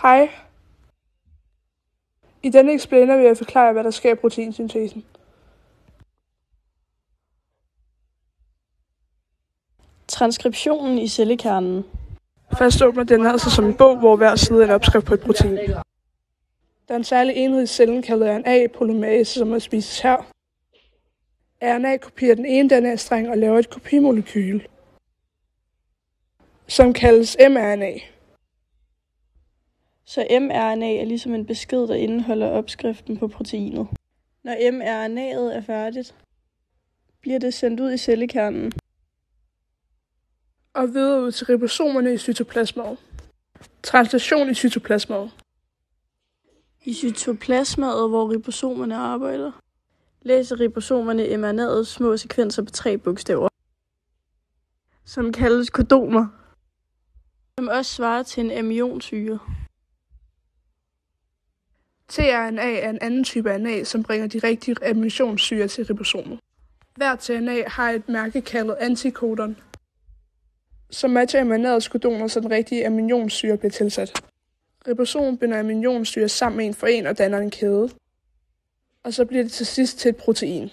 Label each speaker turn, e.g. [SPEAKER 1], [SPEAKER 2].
[SPEAKER 1] Hej. I denne explainer vil jeg forklare, hvad der sker i proteinsyntesen.
[SPEAKER 2] Transkriptionen i cellekernen.
[SPEAKER 1] Først åbner den altså som en bog, hvor hver side er en opskrift på et protein. Der er en særlig enhed i cellen kaldet RNA-polymerase, som må spises her. RNA kopierer den ene DNA-streng og laver et kopimolekyl, som kaldes mRNA.
[SPEAKER 2] Så mRNA er ligesom en besked, der indeholder opskriften på proteinet. Når mRNA'et er færdigt, bliver det sendt ud i cellekernen
[SPEAKER 1] Og videre ud til ribosomerne i cytoplasmaet. Translation i cytoplasmaet.
[SPEAKER 2] I cytoplasmaet, hvor ribosomerne arbejder, læser ribosomerne mRNA'ets små sekvenser på 3 bogstaver, som kaldes kodoner, som også svarer til en amionsyre.
[SPEAKER 1] tRNA er en anden type RNA, som bringer de rigtige aminosyrer til ribosomet. Hver tRNA har et mærke kaldet antikodon, som matcher mRNA'ets kodoner, så den rigtige aminosyre bliver tilsat. Ribosomet binder aminosyre sammen en for en og danner en kæde, og så bliver det til sidst til et protein.